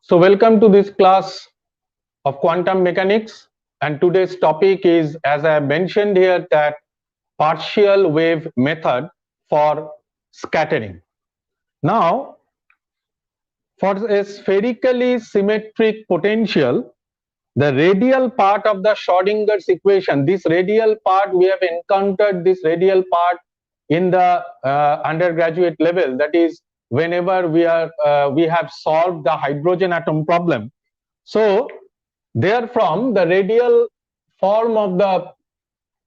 So welcome to this class of quantum mechanics, and today's topic is, as I mentioned here, that partial wave method for scattering. Now, for a spherically symmetric potential, the radial part of the Schrodinger's equation, this radial part, we have encountered this radial part in the undergraduate level, that is whenever we have solved the hydrogen atom problem. So therefrom the radial form of the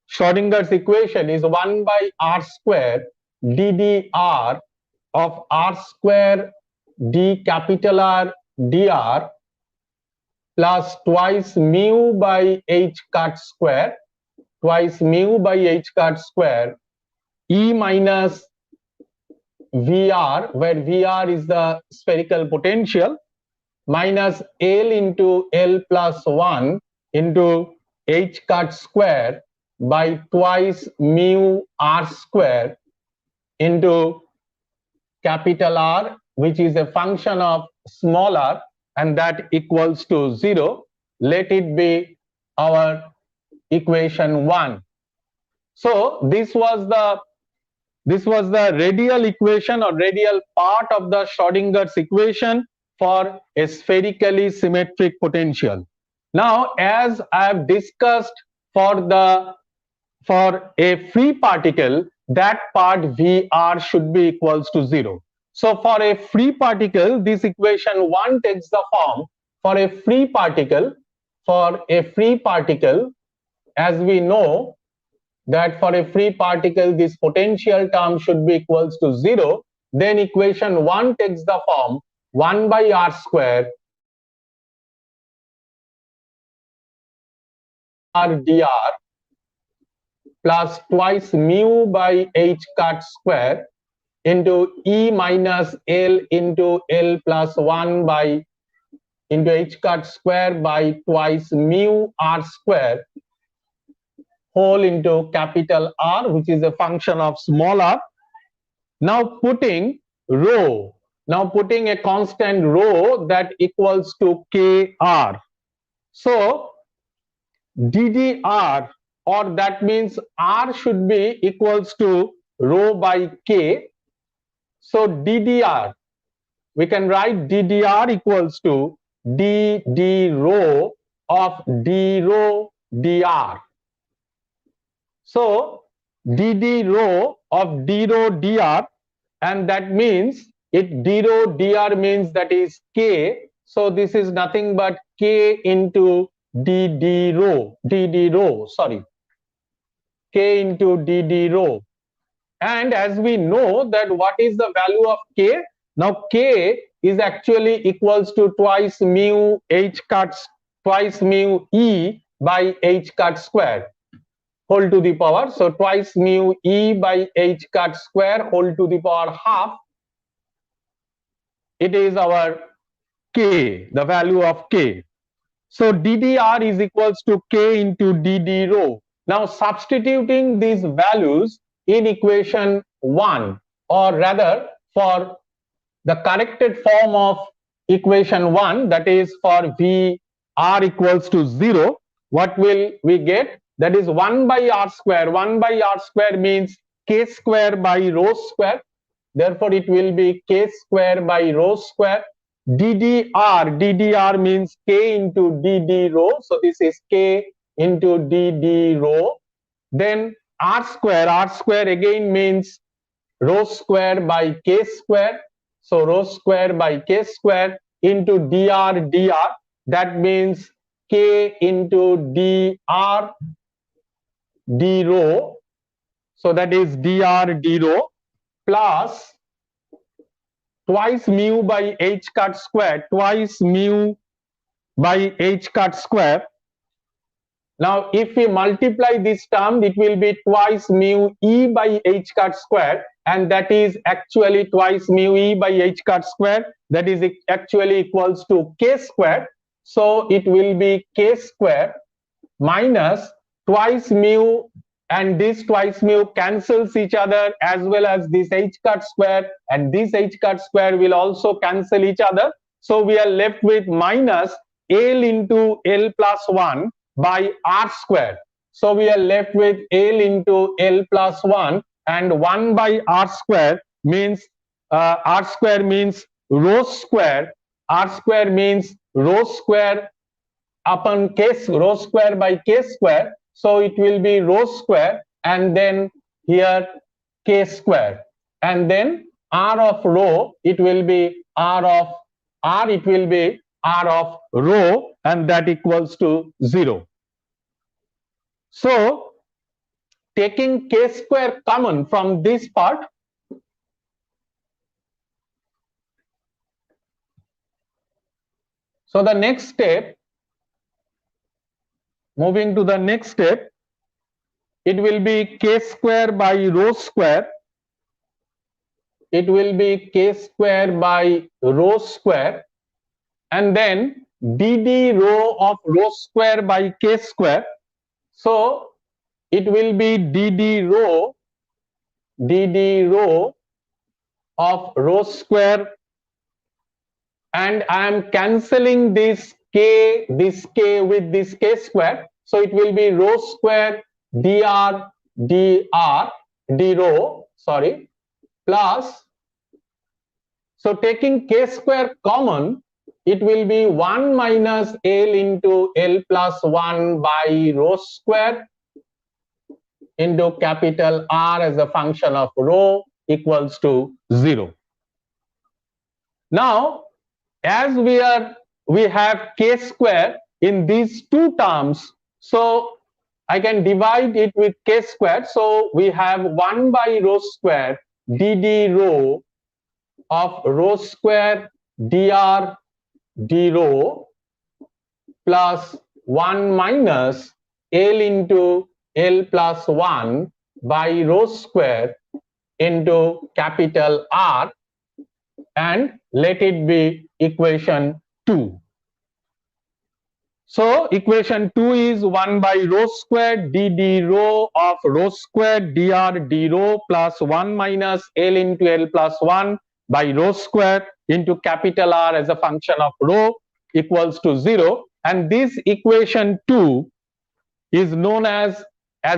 Schrodinger's equation is 1 by r square ddr of r square d capital R dr plus twice mu by h cut square, twice mu by h cut square, E minus VR, where VR is the spherical potential, minus L into L plus 1 into h cut square by twice mu r square into capital R, which is a function of small r, and that equals to 0. Let it be our equation 1. So this was the radial equation or radial part of the Schrodinger's equation for a spherically symmetric potential. Now, as I have discussed, for a free particle, that part Vr should be equals to 0. So for a free particle, this equation 1 takes the form, for a free particle, as we know that for a free particle this potential term should be equals to 0, then equation 1 takes the form 1 by r square r dr plus twice mu by h cut square into E minus L into L plus 1 by into h cut square by twice mu r square whole into capital R, which is a function of small r. Now putting a constant rho that equals to kr. So ddr, or that means r should be equals to rho by k. So ddr, we can write ddr equals to dd rho of d rho dr. So dd rho of d rho dr, and that means it d rho dr means that is k. So this is nothing but k into k into dd rho. And as we know that what is the value of k? Now k is actually equals to twice mu e by h cut square whole to the power. So twice mu e by h cut square whole to the power half. It is our k, the value of k. So ddr is equals to k into dd rho. Now substituting these values in equation 1, or rather for the corrected form of equation 1, that is for Vr equals to 0, what will we get? That is 1 by r square. 1 by r square means k square by rho square. Therefore, it will be k square by rho square. ddr means k into dd rho. So this is k into dd rho. Then r square again means rho square by k square. So rho square by k square into dr. That means k into dr d rho. So that is dr d rho plus twice mu by h cut square, twice mu by h cut square. Now if we multiply this term, it will be twice mu e by h cut square, and that is actually twice mu e by h cut square, that is actually equals to k square. So it will be k square minus twice mu, and this twice mu cancels each other, as well as this h cut square and this h cut square will also cancel each other. So we are left with minus L into L plus 1 by R square. So we are left with L into L plus 1, and 1 by R square means R square means rho square. R square means rho square upon rho square by k square. So it will be rho square, and then here k square, and then r of rho, it will be r of r, it will be r of rho, and that equals to 0. So taking k square common from this part, so the next step, moving to the next step, it will be k square by rho square. It will be k square by rho square, and then dd rho of rho square by k square. So it will be dd rho of rho square, and I am cancelling this k with this k square. So it will be rho square d rho, sorry, plus, so taking k square common, it will be 1 minus L into L plus 1 by rho square into capital R as a function of rho equals to 0. Now, as we have k square in these two terms, so I can divide it with k square. So we have 1 by rho square dd rho of rho square dr d rho plus 1 minus L into L plus 1 by rho square into capital R, and let it be equation 2. So equation 2 is 1 by rho square dd rho of rho square dr d rho plus 1 minus L into L plus 1 by rho square into capital R as a function of rho equals to 0. And this equation 2 is known as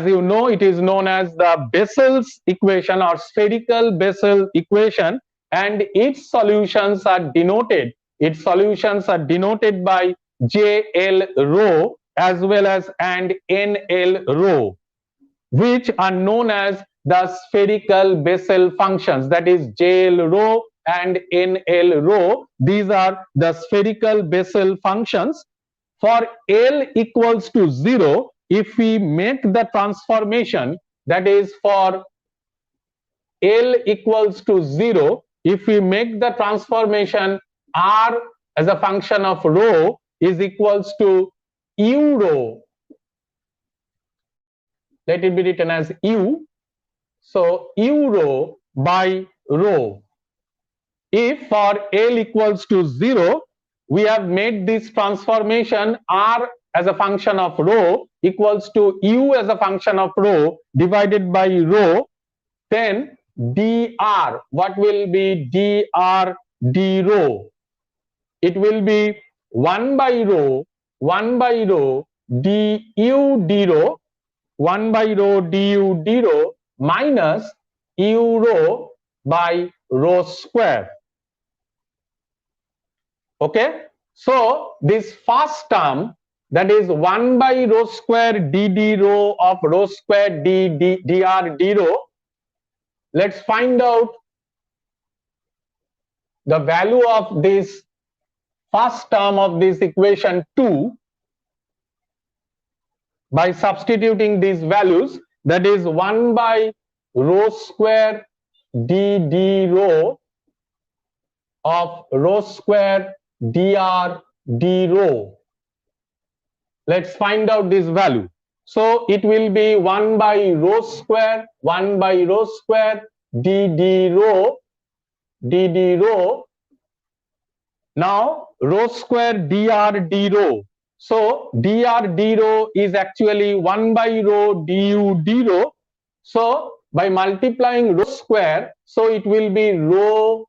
you know, it is known as the Bessel's equation or spherical Bessel equation, and its solutions are denoted by JL rho as well as and NL rho, which are known as the spherical Bessel functions, that is JL rho and NL rho. These are the spherical Bessel functions. For L equals to 0, if we make the transformation, that is for L equals to 0, if we make the transformation, R as a function of rho is equals to U rho. Let it be written as U. So U rho by rho. If for L equals to 0, we have made this transformation, R as a function of rho equals to U as a function of rho divided by rho, then dr, what will be dr d rho? It will be 1 by rho du d rho, 1 by rho du d rho minus u rho by rho square. Okay, so this first term, that is 1 by rho square dd rho of rho square dr d rho, let's find out the value of this first term of this equation 2 by substituting these values, that is 1 by rho square dd rho of rho square dr d rho. Let's find out this value. So it will be 1 by rho square dd rho. Now rho square dr d rho. So dr d rho is actually 1 by rho du d rho. So by multiplying rho square, so it will be rho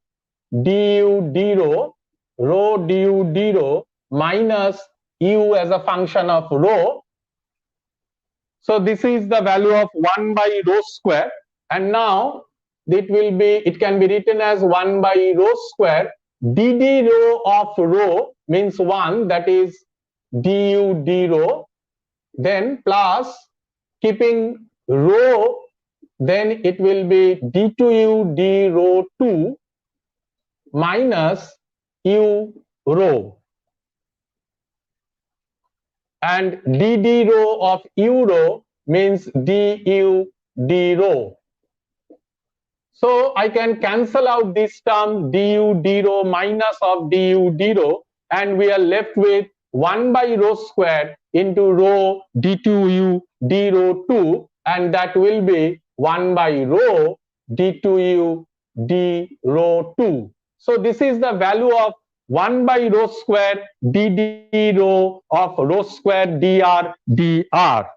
du d rho rho du d rho minus u as a function of rho. So this is the value of 1 by rho square, and now it can be written as 1 by rho square dd rho of rho means 1, that is du d rho, then plus keeping rho, then it will be d2u d rho 2 minus u rho, and dd rho of u rho means du d rho. So I can cancel out this term du d rho minus of du d rho, and we are left with 1 by rho square into rho d2u d rho 2, and that will be 1 by rho d2u d rho 2. So this is the value of 1 by rho square dd rho of rho square dr dr.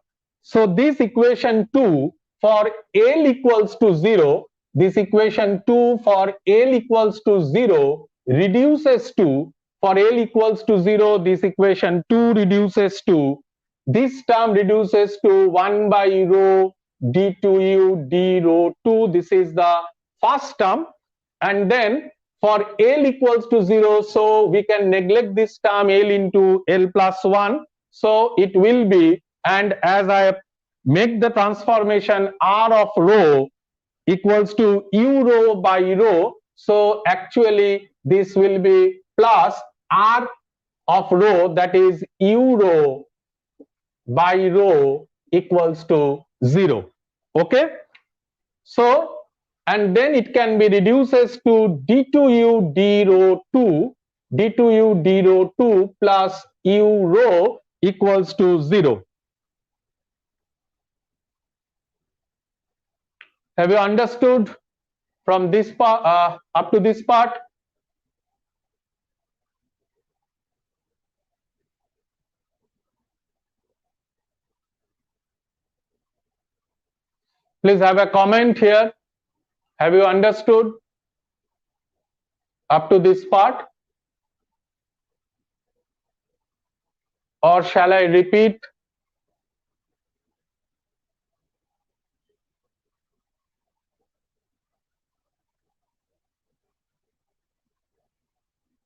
So this equation 2 for L equals to 0, this equation 2 for L equals to 0 reduces to, for L equals to 0, this equation 2 reduces to, this term reduces to 1 by rho d2u d rho 2, this is the first term, and then for L equals to 0, so we can neglect this term L into L plus 1, so it will be, and as I make the transformation R of rho equals to u rho by rho, so actually this will be plus R of rho, that is u rho by rho equals to 0. Okay, so and then it can be reduces to d2u d rho 2, d2u d rho 2 plus u rho equals to 0. Have you understood from this part up to this part? Please have a comment here. Have you understood up to this part? Or shall I repeat?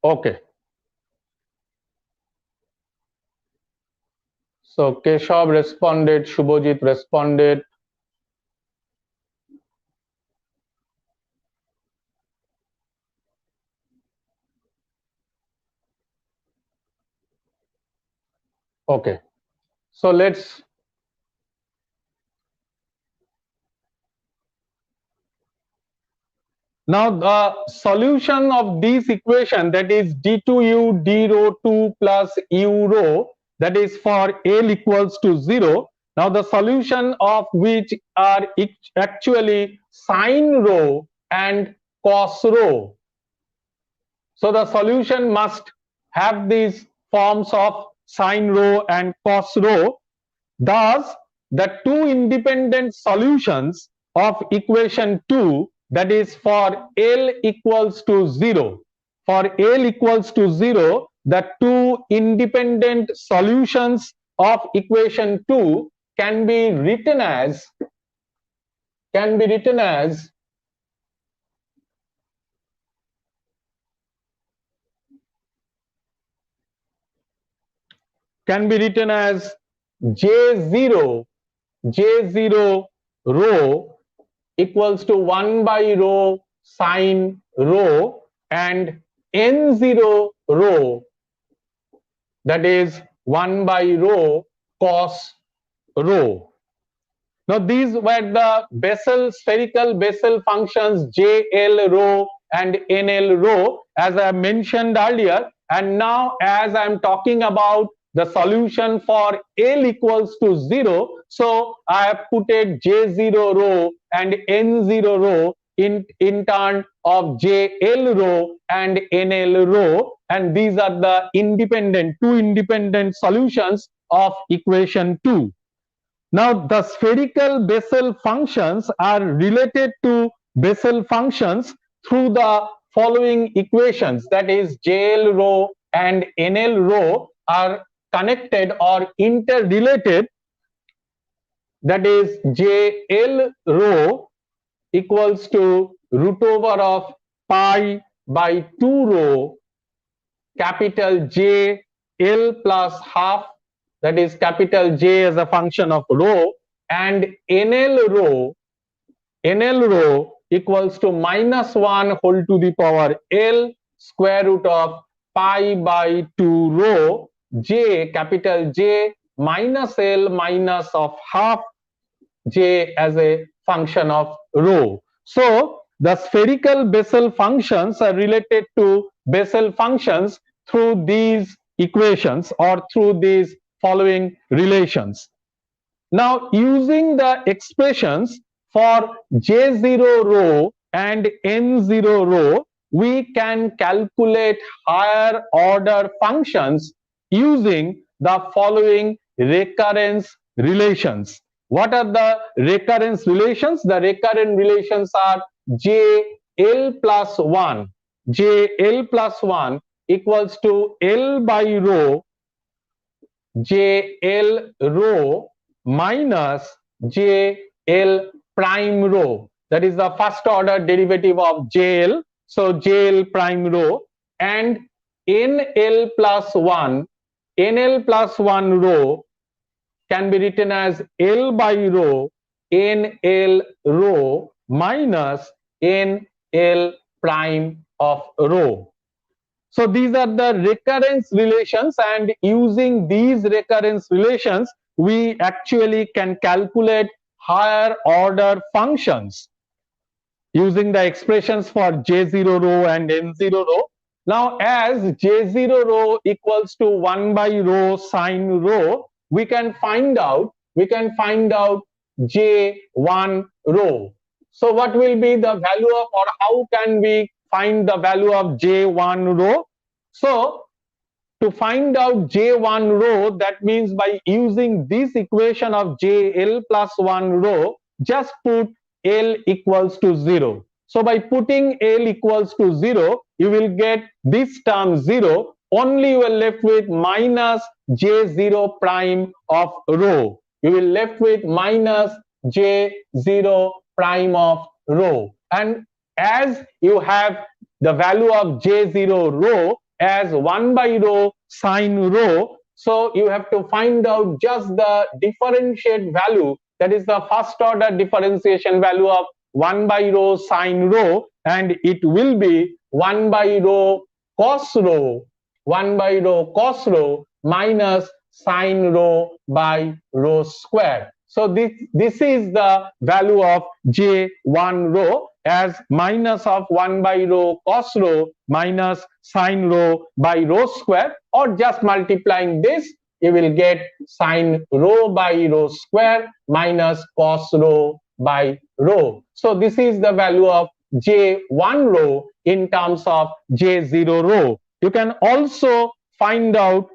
Okay. So Keshav responded, Shubhojit responded. Okay. So let's now the solution of this equation, that is d2u d rho 2 plus u rho, that is for L equals to 0. Now the solution of which are actually sine rho and cos rho. So the solution must have these forms of sine rho and cos rho. Thus, the two independent solutions of equation 2, that is for L equals to 0. For L equals to 0, the two independent solutions of equation 2 can be written as J0 rho equals to 1 by rho sine rho, and N0 rho, that is 1 by rho cos rho. Now these were the Bessel, spherical Bessel functions JL rho and NL rho, as I mentioned earlier, and now as I am talking about the solution for L equals to 0, so I have put it J0 rho and N0 rho in turn of JL rho and NL rho, and these are the two independent solutions of equation 2. Now the spherical Bessel functions are related to Bessel functions through the following equations, that is JL rho and NL rho, are connected or interrelated, that is JL rho equals to root over of pi by 2 rho capital J L plus half, that is capital J as a function of rho, and NL rho equals to minus 1 whole to the power L square root of pi by 2 rho J capital J minus L minus of half J as a function of rho. So the spherical Bessel functions are related to Bessel functions through these equations or through these following relations. Now, using the expressions for J0 rho and N0 rho, we can calculate higher order functions using the following recurrence relations. What are the recurrence relations? The recurrent relations are JL plus 1. JL plus 1 equals to L by rho JL rho minus JL prime rho. That is the first order derivative of JL. So JL prime rho and NL plus 1. NL plus 1 rho can be written as L by rho NL rho minus NL prime of rho. So these are the recurrence relations, and using these recurrence relations, we actually can calculate higher order functions using the expressions for J0 rho and N0 rho. Now, as J0 rho equals to 1 by rho sine rho, we can find out J1 rho. So what will be the value of, or how can we find the value of J1 rho? So to find out J1 rho, that means by using this equation of JL plus 1 rho, just put L equals to 0. So by putting L equals to 0, you will get this term 0. Only you are left with minus J0 prime of rho. You will left with minus J0 prime of rho. And as you have the value of J0 rho as 1 by rho sine rho, so you have to find out just the differentiate value, that is the first order differentiation value of 1 by rho sine rho, and it will be 1 by rho cos rho, 1 by rho cos rho minus sine rho by rho square. So this is the value of J1 rho as minus of 1 by rho cos rho minus sine rho by rho square, or just multiplying this, you will get sine rho by rho square minus cos rho by rho. So this is the value of J1 rho in terms of J0 rho. You can also find out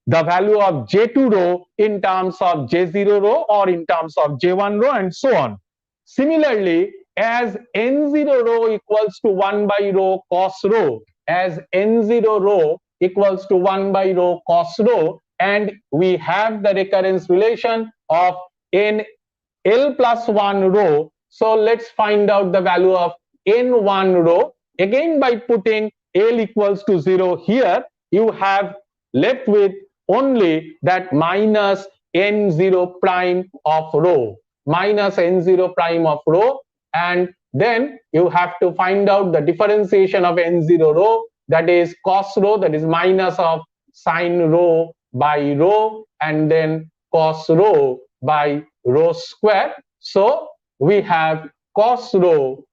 the value of J2 rho in terms of J0 rho or in terms of J1 rho, and so on. Similarly, as N0 rho equals to 1 by rho cos rho, as N0 rho equals to 1 by rho cos rho, and we have the recurrence relation of NL plus 1 rho. So let's find out the value of N1 rho. Again, by putting L equals to 0 here, you have left with only that minus N0 prime of rho, minus N0 prime of rho, and then you have to find out the differentiation of N0 rho, that is cos rho, that is minus of sine rho by rho, and then cos rho by rho square. So we have cos rho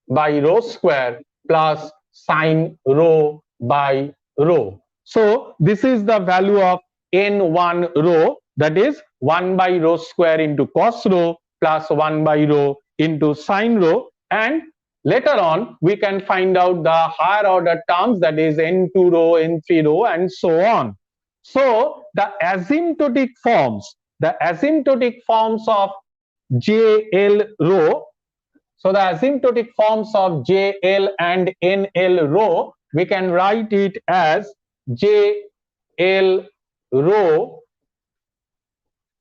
by rho square plus sine rho by rho. So this is the value of N1 rho, that is 1 by rho square into cos rho plus 1 by rho into sine rho, and later on we can find out the higher order terms, that is N2 rho, N3 rho, and so on. So the asymptotic forms of JL rho, So the asymptotic forms of JL and NL rho, we can write it as JL rho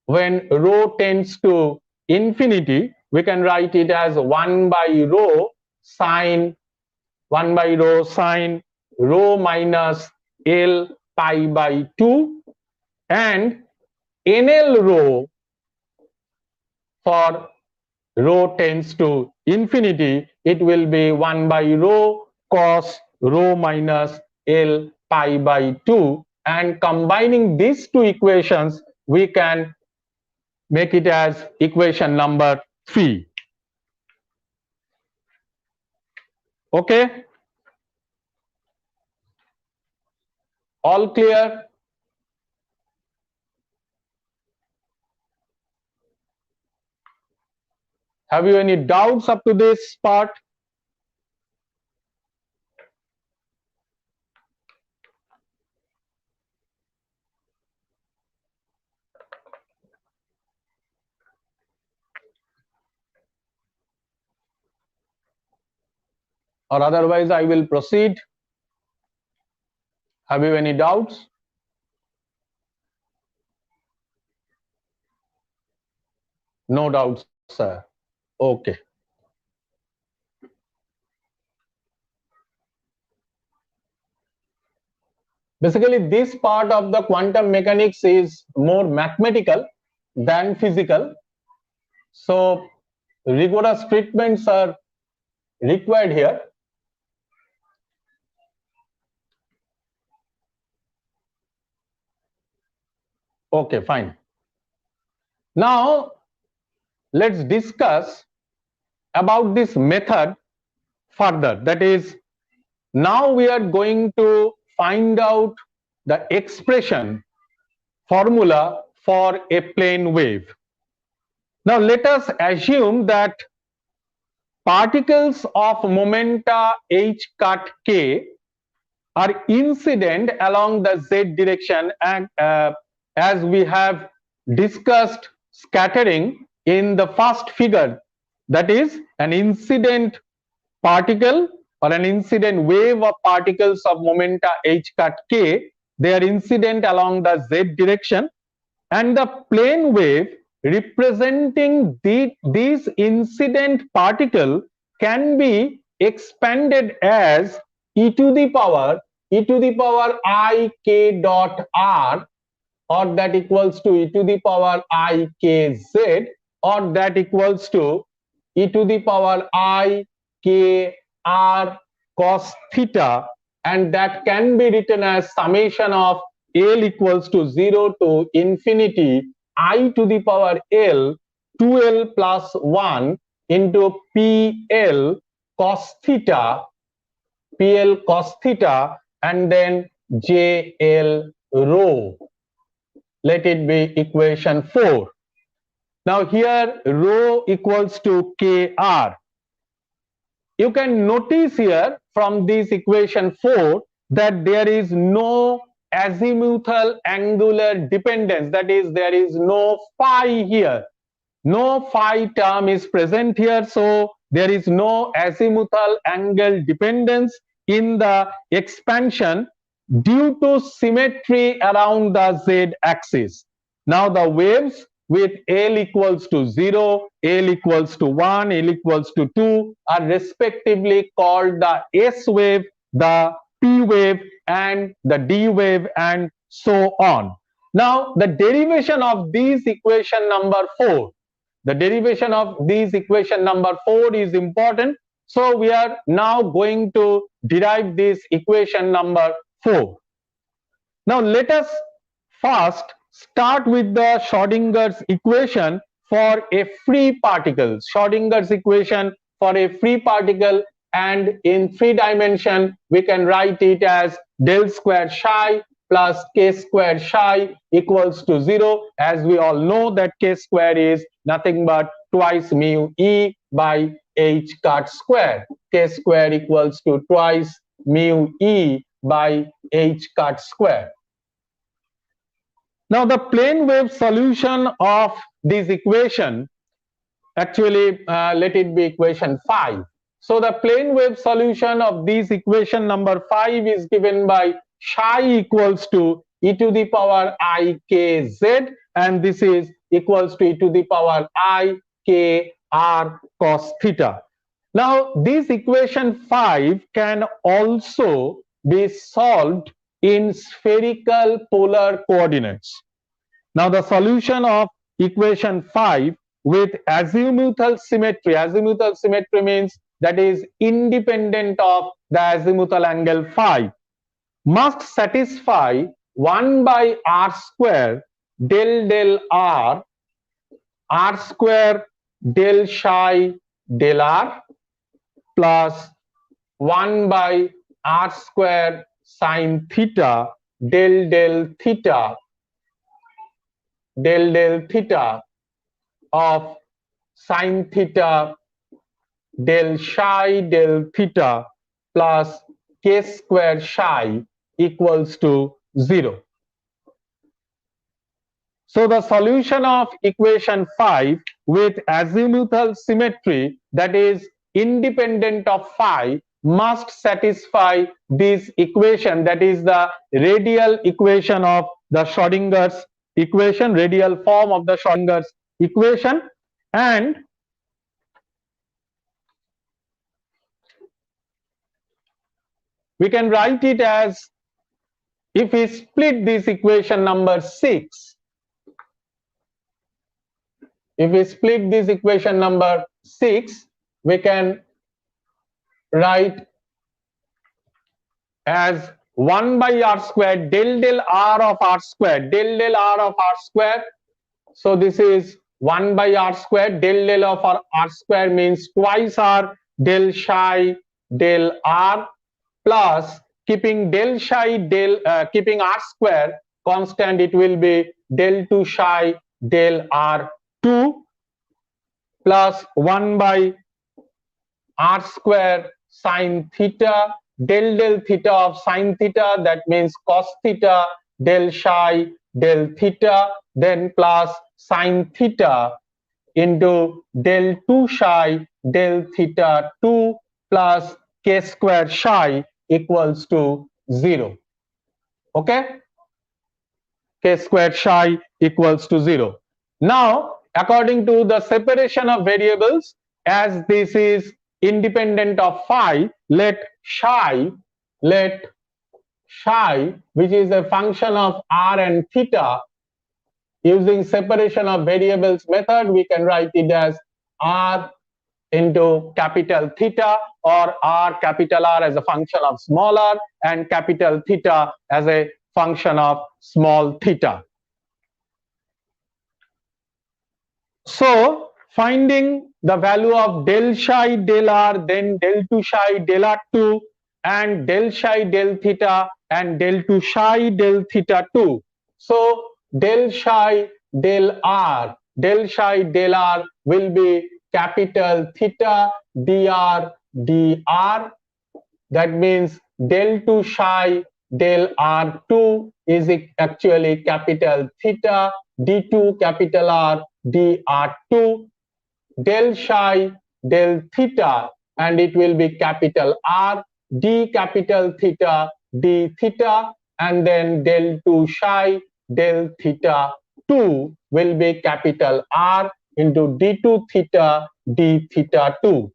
when rho tends to infinity, we can write it as 1 by rho sine rho minus L pi by 2, and NL rho for rho tends to infinity, it will be 1 by rho cos rho minus L pi by 2, and combining these two equations we can make it as equation number 3. Okay, all clear? Have you any doubts up to this part? Or otherwise I will proceed. Have you any doubts? No doubts, sir. Okay. Basically, this part of the quantum mechanics is more mathematical than physical. So rigorous treatments are required here. Okay, fine. Now let's discuss about this method further. That is, now we are going to find out the expression formula for a plane wave. Now let us assume that particles of momenta h cut k are incident along the z direction, and as we have discussed scattering in the first figure, that is an incident particle or an incident wave of particles of momenta h cut k, they are incident along the z direction, and the plane wave representing these incident particle can be expanded as e to the power I k dot r, or that equals to e to the power I k z, or that equals to e to the power I k r cos theta, and that can be written as summation of L equals to 0 to infinity I to the power L 2L plus 1 into PL cos theta, and then JL rho. Let it be equation 4. Now here rho equals to KR. You can notice here from this equation 4 that there is no azimuthal angular dependence, that is, there is no phi here. No phi term is present here, so there is no azimuthal angle dependence in the expansion due to symmetry around the z axis. Now the waves with L equals to 0, L equals to 1, L equals to 2 are respectively called the S wave, the P wave, and the D wave, and so on. Now the derivation of these equation number 4, the derivation of these equation number 4 is important. So we are now going to derive this equation number 4. Now let us first start with the Schrodinger's equation for a free particle. Schrodinger's equation for a free particle, and in 3 dimension we can write it as del square psi plus k square psi equals to 0. As we all know that k square is nothing but twice mu e by h cut square. K square equals to twice mu e by h cut square. Now the plane wave solution of this equation actually let it be equation 5. So the plane wave solution of this equation number 5 is given by psi equals to e to the power I k z, and this is equals to e to the power I k r cos theta. Now this equation 5 can also be solved in spherical polar coordinates. Now the solution of equation 5 with azimuthal symmetry means that is independent of the azimuthal angle phi, must satisfy 1 by r square del r, r square del psi del r plus 1 by r square sine theta del theta of sine theta del psi del theta plus k square psi equals to 0. So the solution of equation 5 with azimuthal symmetry, that is independent of phi, must satisfy this equation, that is the radial equation of the Schrodinger's equation, radial form of the Schrodinger's equation, and we can write it as, if we split this equation number 6, if we split this equation number 6, we can write as 1 by r square del r of r square, del r of r square. So this is 1 by r square, del of r square means twice r del psi del r, plus keeping del psi keeping r square constant, it will be del 2 psi del r 2 plus 1 by r square sine theta del theta of sine theta, that means cos theta del psi del theta, then plus sine theta into del 2 psi del theta 2 plus k square psi equals to 0. Okay, k square psi equals to 0. Now according to the separation of variables, as this is independent of phi, let psi, which is a function of r and theta, using separation of variables method, we can write it as r into capital theta, or r capital R as a function of small r and capital theta as a function of small theta. So finding the value of del psi del r, then del 2 psi del r2, and del psi del theta and del 2 psi del theta 2. So del psi del r will be capital theta dr dr. That means del 2 psi del r2 is actually capital theta d2 capital R dr2 del psi del theta, and it will be capital R d capital theta d theta, and then del 2 psi del theta 2 will be capital R into d2 theta d theta 2.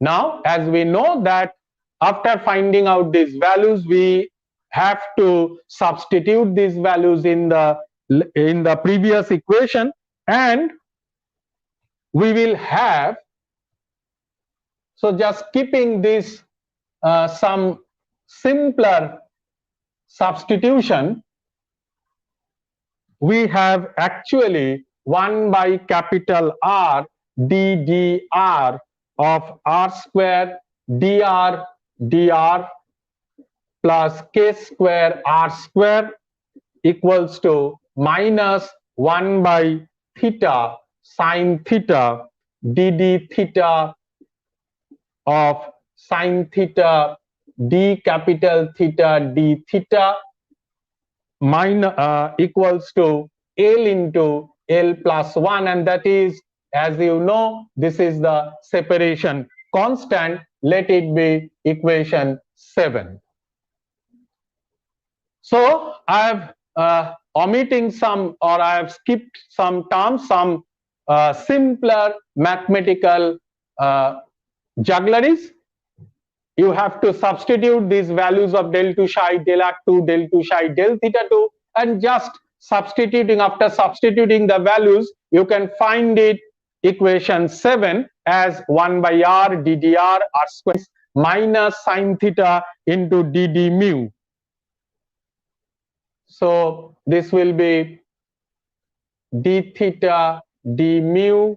Now as we know that after finding out these values, we have to substitute these values in the previous equation, and we will have, so just keeping this some simpler substitution, we have actually 1 by capital R d dr of r square dr dr plus k square r square equals to minus 1 by theta sine theta d theta of sine theta d capital theta d theta minus equals to L into L plus 1, and that is As you know, this is the separation constant. Let it be equation 7. So I have omitting some, or I have skipped some terms, some simpler mathematical juggleries. You have to substitute these values of del 2 psi, del r2, del 2 psi, del theta 2, and just substituting. After substituting the values, you can find it equation 7 as 1 by r ddr r square minus sine theta into dd mu. So this will be d theta d mu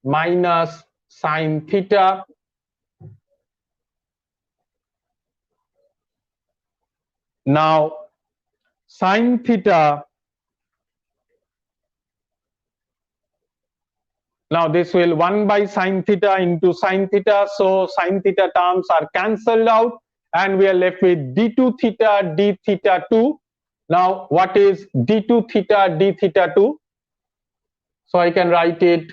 minus sine theta now sine theta. Now this will 1 by sine theta into sine theta, so sine theta terms are cancelled out and we are left with d2 theta d theta 2. Now what is d2 theta d theta 2? So I can write it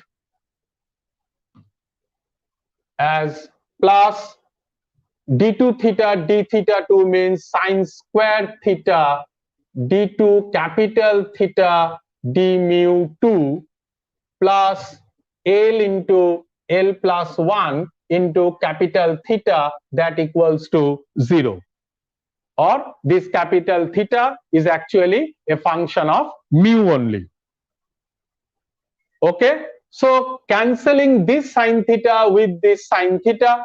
as plus d2 theta d theta 2 means sine square theta d2 capital theta d mu 2 plus L into L plus 1 into capital theta, that equals to 0. Or this capital theta is actually a function of mu only. Okay, so cancelling this sine theta with this sine theta,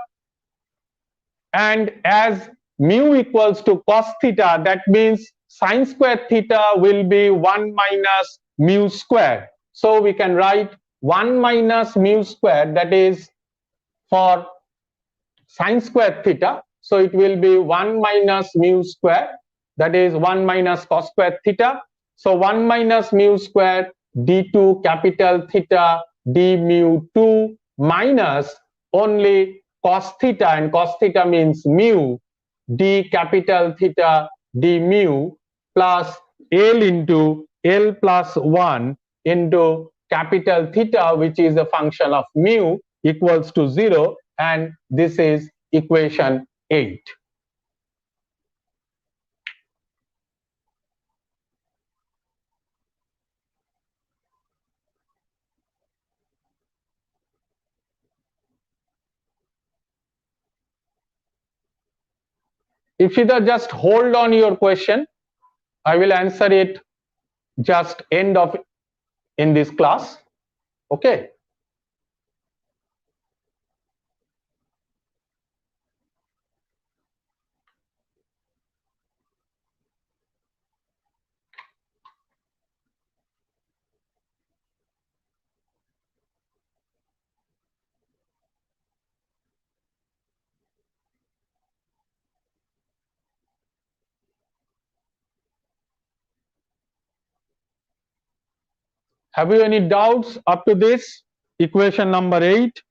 and as mu equals to cos theta, that means sine square theta will be 1 minus mu square. So we can write 1 minus mu square, that is for sine square theta. So it will be 1 minus mu square, that is 1 minus cos square theta. So 1 minus mu square d2 capital theta d mu 2 minus only cos theta, and cos theta means mu, d capital theta d mu plus L into L plus 1 into capital theta, which is a function of mu, equals to 0, and this is equation 8. If you just hold on your question, I will answer it just end of in this class. Okay. Have you any doubts up to this equation number 8?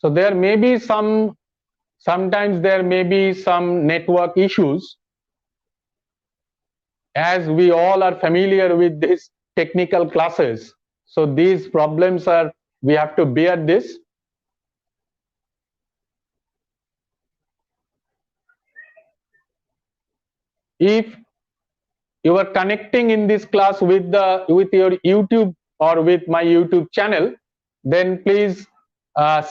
So there may be sometimes there may be some network issues, as we all are familiar with these technical classes. So these problems are, we have to bear this. If you are connecting in this class with your YouTube or with my YouTube channel, then please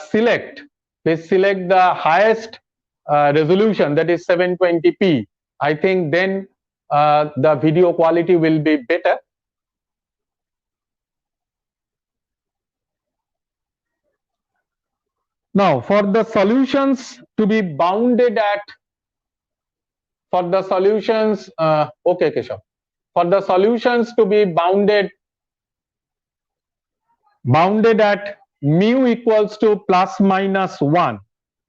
select the highest resolution, that is 720p. I think then the video quality will be better. Now for the solutions to be bounded at, for the solutions, okay Keshav. for the solutions to be bounded at mu equals to plus minus 1,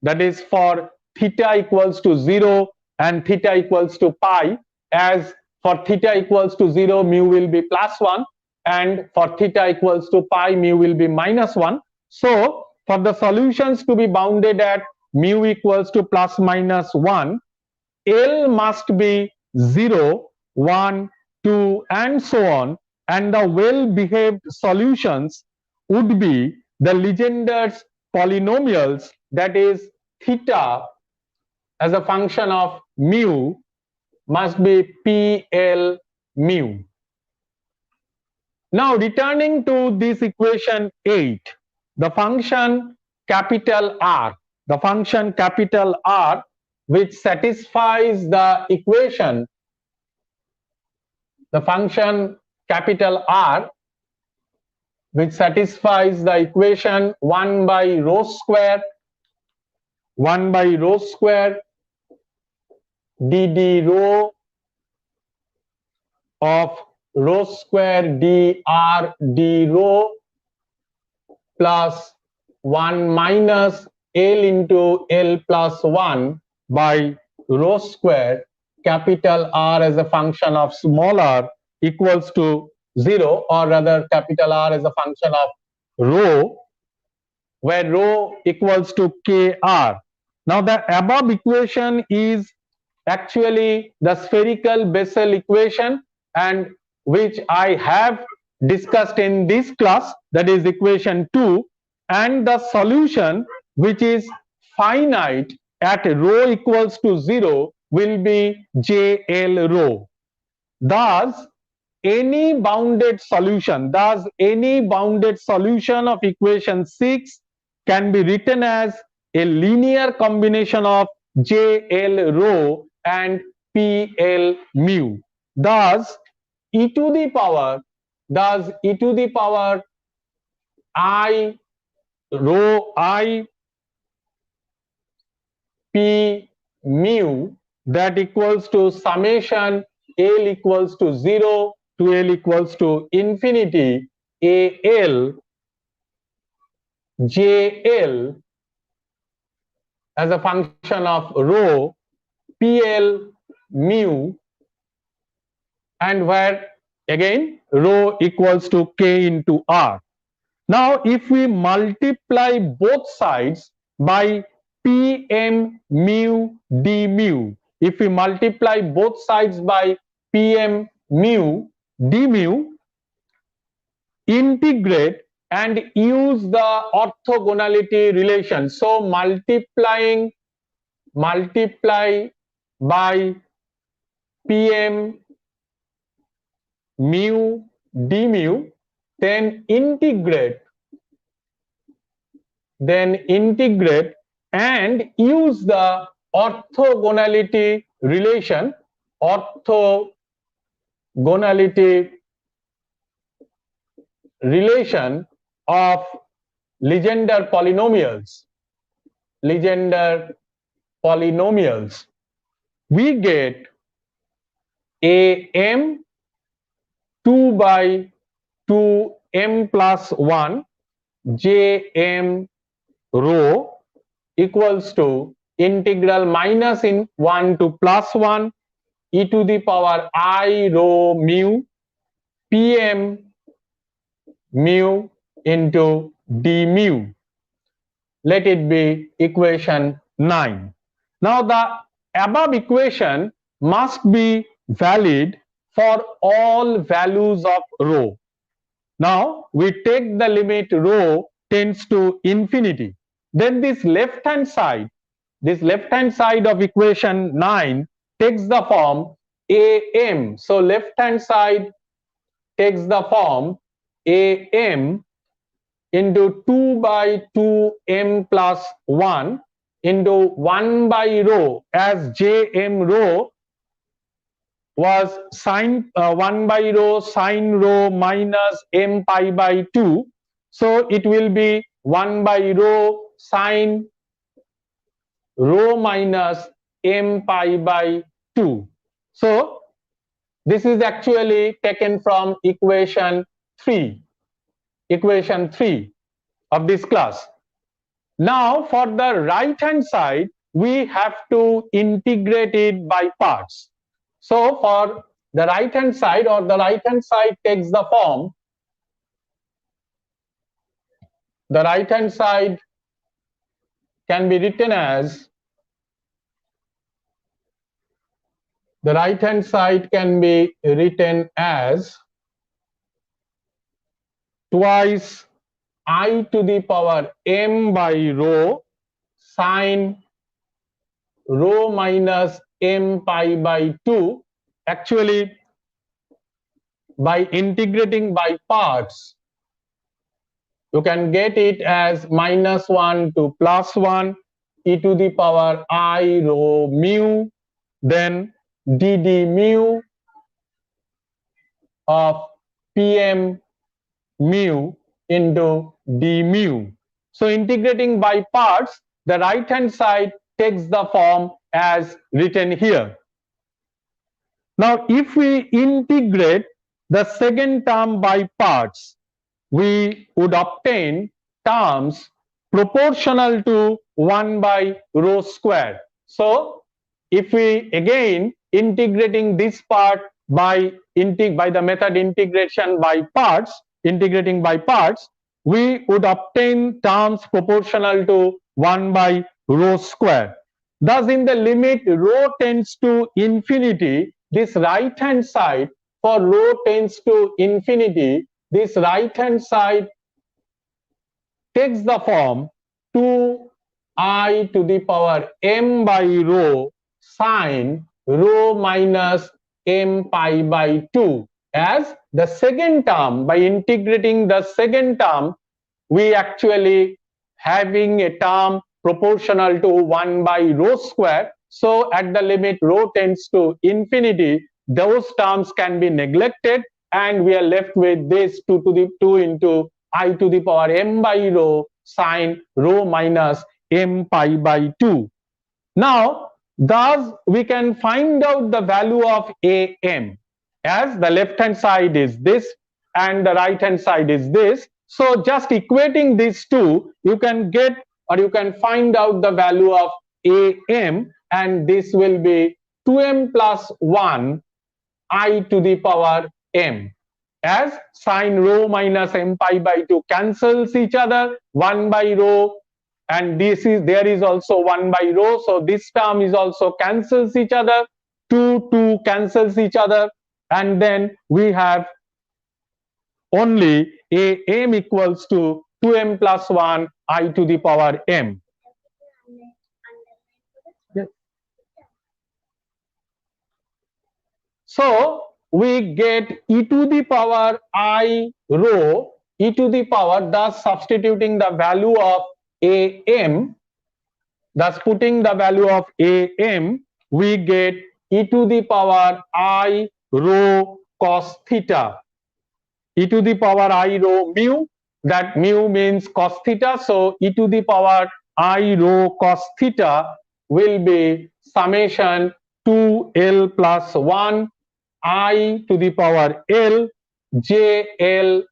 that is for theta equals to 0 and theta equals to pi, as for theta equals to 0 mu will be plus 1 and for theta equals to pi mu will be minus 1. So for the solutions to be bounded at mu equals to plus minus 1, L must be 0, 1, 2 and so on, and the well-behaved solutions would be the Legender's polynomials, that is theta as a function of mu must be PL mu. Now returning to this equation 8, the function capital R, which satisfies the equation, the function capital R which satisfies the equation 1 by rho square dd rho of rho square dr d rho plus 1 minus L into L plus 1 by rho square capital R as a function of small r equals to 0, or rather capital R as a function of rho, where rho equals to kr. Now the above equation is actually the spherical Bessel equation, and which I have discussed in this class, that is equation 2, and the solution which is finite at rho equals to 0 will be JL rho. Thus any bounded solution of equation 6 can be written as a linear combination of JL rho and PL mu. Thus e to the power I rho I P mu, that equals to summation L equals to 0 to L equals to infinity AL JL as a function of rho PL mu, and where again rho equals to K into R. Now if we multiply both sides by Pm mu d mu, if we multiply both sides by Pm mu d mu, integrate and use the orthogonality relation. So multiply by Pm mu d mu, then integrate and use the orthogonality relation of Legendre polynomials. We get Am 2 by 2m plus 1 Jm rho equals to integral minus in 1 to plus 1 e to the power I rho mu Pm mu into d mu. Let it be equation 9. Now the above equation must be valid for all values of rho. Now we take the limit rho tends to infinity. Then this left hand side of equation 9 takes the form Am. So left hand side takes the form Am into 2 by 2m plus 1 into 1 by rho, as Jm rho was 1 by rho sine rho minus m pi by 2. So it will be 1 by rho sine rho minus m pi by 2. So This is actually taken from equation 3 of this class. Now for the right hand side, we have to integrate it by parts. So for the right hand side, or the right hand side takes the form, the right hand side can be written as, the right hand side can be written as twice I to the power m by rho sine rho minus m pi by 2. Actually, by integrating by parts, you can get it as -1 to +1 e to the power I rho mu, then dd mu of pm mu into d mu. So integrating by parts, the right hand side takes the form as written here. Now if we integrate the second term by parts, we would obtain terms proportional to 1 by rho square. So if we again integrating this part by the method integration by parts, integrating by parts, we would obtain terms proportional to 1 by rho square. Thus in the limit rho tends to infinity, this right hand side, for rho tends to infinity, this right hand side takes the form 2I to the power m by rho sine rho minus m pi by 2, as the second term. By integrating the second term, we actually having a term proportional to 1 by rho square. So at the limit rho tends to infinity, those terms can be neglected, and we are left with this 2 to the 2 into I to the power m by rho sine rho minus m pi by 2. Now, thus we can find out the value of am, as the left hand side is this and the right hand side is this. So just equating these two, you can get, or you can find out the value of am, and this will be 2m plus 1 I to the power m, as sine rho minus m pi by 2 cancels each other, 1 by rho, and there is also 1 by rho, so this term is also cancels each other, 2 cancels each other, and then we have only am equals to 2m plus 1 I to the power m. Yes. So we get e to the power I rho, e to the power, thus substituting the value of am, thus putting the value of am, we get e to the power I rho cos theta, e to the power I rho mu, that mu means cos theta, so e to the power I rho cos theta will be summation 2l plus 1 I to the power L j L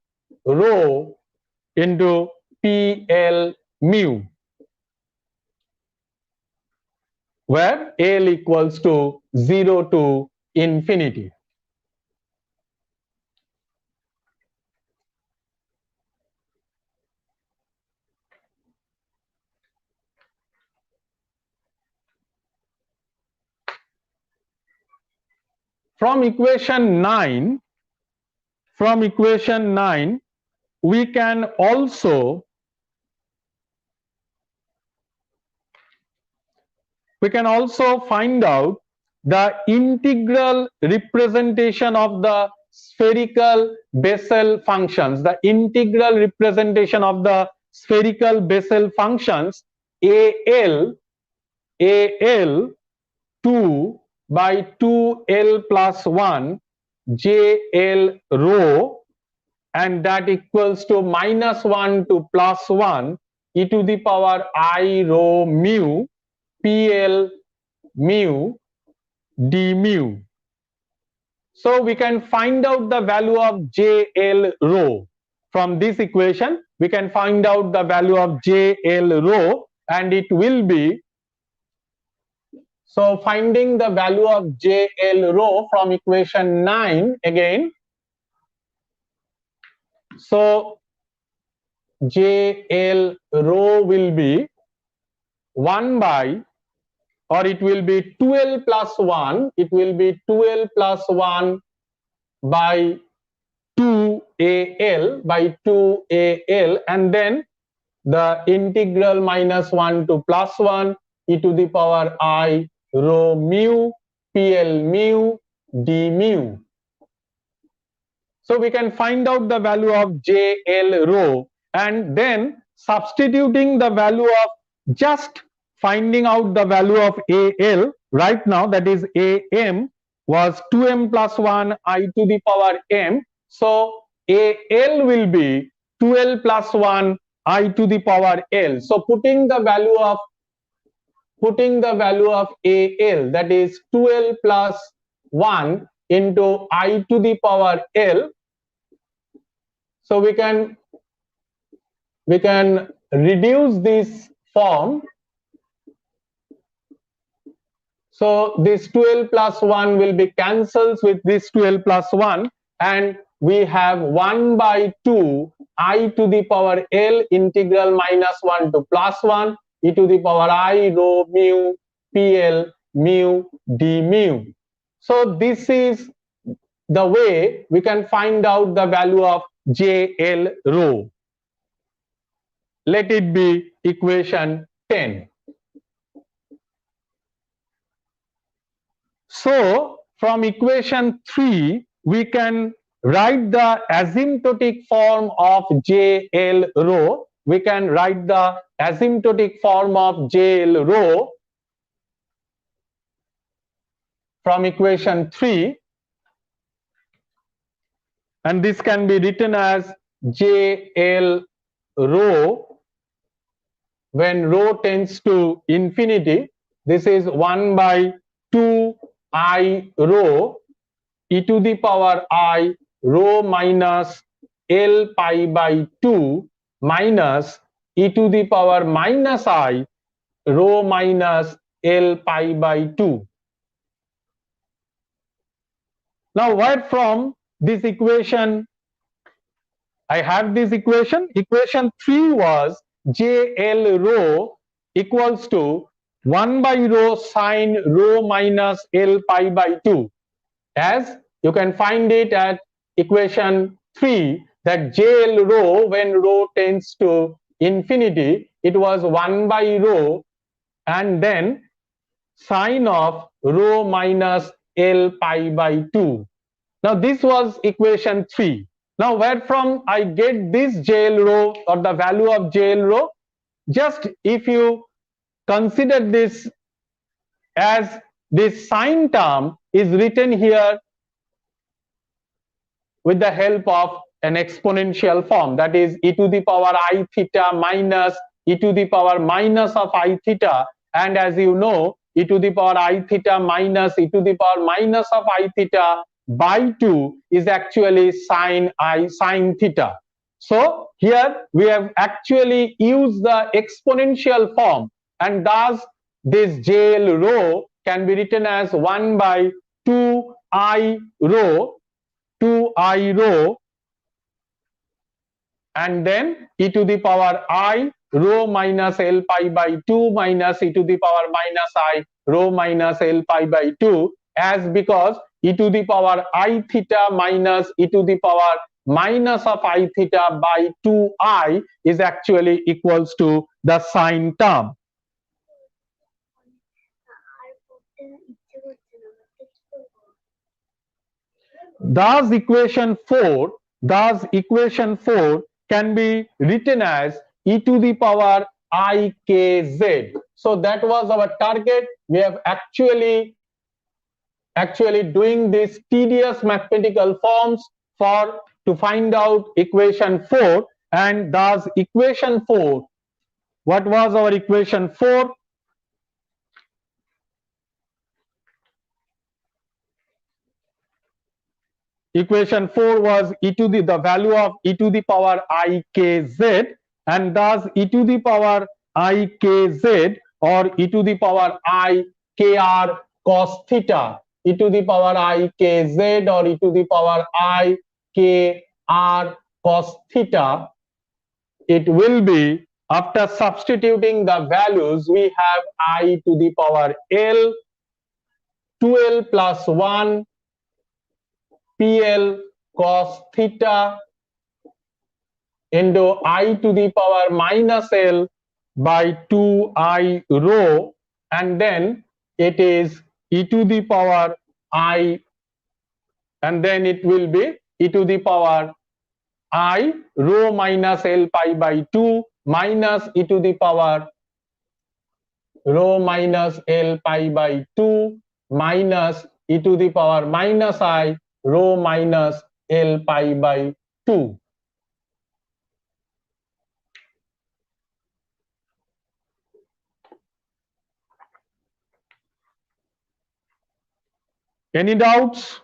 rho into PL mu, where L equals to 0 to infinity. From equation 9, we can also find out the integral representation of the spherical Bessel functions. The integral representation of the spherical Bessel functions AL 2 by 2l plus 1 jl rho, and that equals to -1 to +1 e to the power I rho mu PL mu d mu. So we can find out the value of JL rho. From this equation, we can find out the value of JL rho, and it will be, so finding the value of JL rho from equation 9 again. So JL rho will be 1 by, or it will be 12 plus 1, it will be 12 plus 1 by 2AL by 2AL, and then the integral minus 1 to plus 1 e to the power I rho mu PL mu d mu. So we can find out the value of JL rho, and then substituting the value of, just finding out the value of AL right now, that is AM was 2m plus 1 I to the power m. So AL will be 12 plus 1 I to the power L. So putting the value of AL, that is 12 plus 1 into I to the power L. So we can reduce this form. So this 12 plus 1 will be cancels with this 12 plus 1, and we have 1 by 2 I to the power L integral minus 1 to plus 1 e to the power I rho mu PL mu d mu. So this is the way we can find out the value of JL rho. Let it be equation 10. So from equation 3, we can write the asymptotic form of JL rho. We can write the asymptotic form of JL rho from equation 3, and this can be written as JL rho when rho tends to infinity. This is 1 by 2 I rho e to the power I rho minus L pi by 2 minus e to the power minus I rho minus L pi by 2. Now where from this equation I have this equation? Equation 3 was JL rho equals to 1 by rho sine rho minus L pi by 2. As you can find it at equation 3, that JL rho when rho tends to infinity, it was 1 by rho and then sine of rho minus L pi by 2. Now this was equation 3. Now where from I get this JL rho or the value of JL rho? Just if you consider this as this sine term is written here with the help of an exponential form, that is e to the power I theta minus e to the power minus of I theta, and as you know, e to the power I theta minus e to the power minus of I theta by 2 is actually sine theta. So here we have actually used the exponential form, and thus this JL rho can be written as 1 by 2 I rho and then e to the power I rho minus L pi by 2 minus e to the power minus I rho minus L pi by 2, as because e to the power I theta minus e to the power minus of I theta by 2I is actually equals to the sine term. Thus equation 4 can be written as e to the power ikz. So that was our target. We have actually doing these tedious mathematical forms to find out equation 4, and thus equation 4, what was our equation 4? equation 4 was the value of e to the power I k z, and thus e to the power I k z or e to the power I k r cos theta, e to the power I k z or e to the power I k r cos theta, it will be, after substituting the values, we have I to the power L 2L plus 1 PL cos theta into I to the power minus L by 2I rho, and then it is e to the power I, and then it will be e to the power I rho minus L pi by 2 minus e to the power rho minus L pi by 2 minus e to the power minus I rho minus L pi by 2. Any doubts?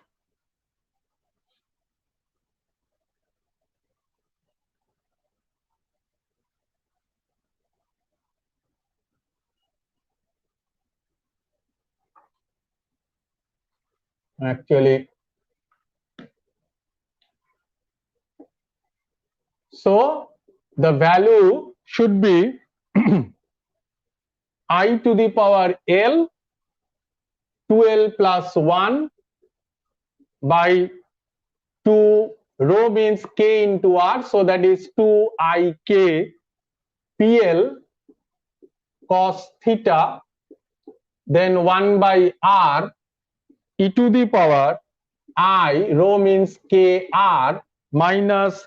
Actually, so the value should be I to the power L 2L plus 1 by 2 rho means k into r, so that is 2ik PL cos theta, then 1 by r e to the power I, rho means kr minus,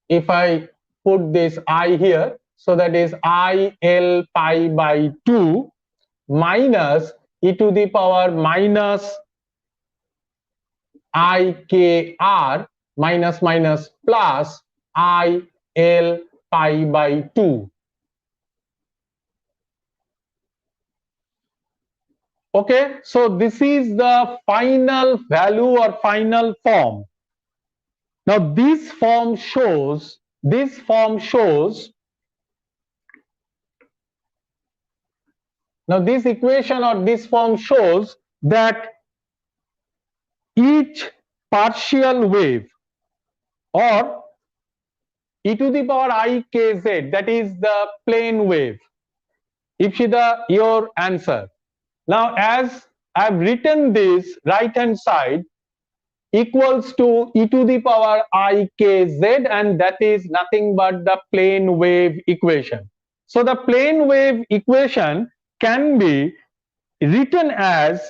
if I put this I here, so that is I L pi by 2 minus e to the power minus I k r minus minus plus I L pi by 2. Okay, so this is the final value or final form. Now this form shows now this equation or this form shows that each partial wave or e to the power I k z, that is the plane wave, Ipshita, your answer. Now as I have written this, right hand side equals to e to the power I k z, and that is nothing but the plane wave equation. So the plane wave equation can be written as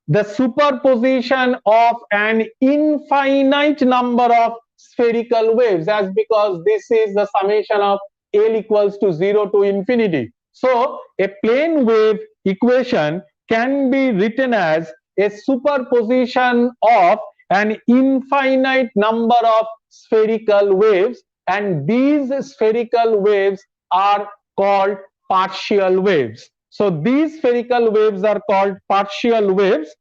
the superposition of an infinite number of spherical waves, as because this is the summation of L equals to 0 to infinity. So a plane wave equation can be written as a superposition of an infinite number of spherical waves, and these spherical waves are called partial waves. So these spherical waves are called partial waves,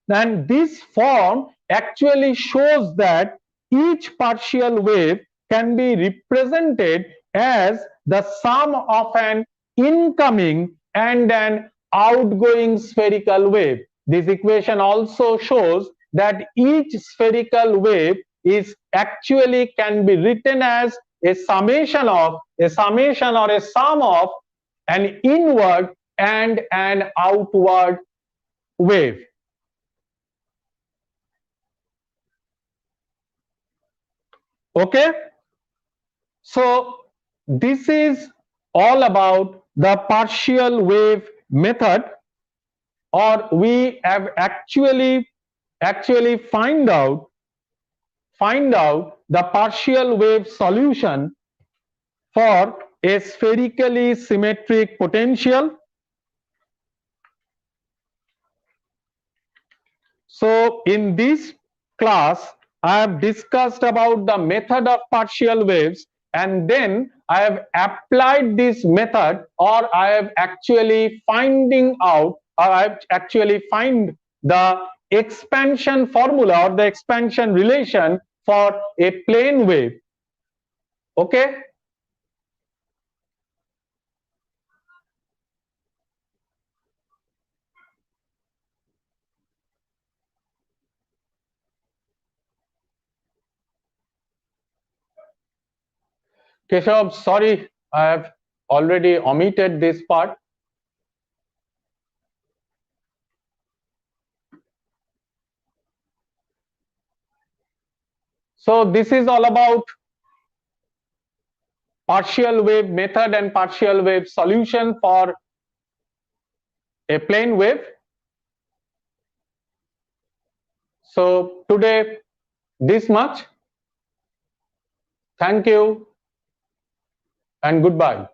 and this form actually shows that each partial wave can be represented as the sum of an incoming and an outgoing spherical wave. This equation also shows that each spherical wave is actually can be written as a summation or a sum of an inward and an outward wave. Okay, so this is all about the partial wave method, or we have actually find out the partial wave solution for a spherically symmetric potential. So in this class I have discussed about the method of partial waves, and then I have applied this method, or I have actually finding out, or I have actually find the expansion formula or the expansion relation for a plane wave. Okay. Keshav, sorry, I have already omitted this part. So this is all about partial wave method and partial wave solution for a plane wave. So today this much. Thank you and goodbye.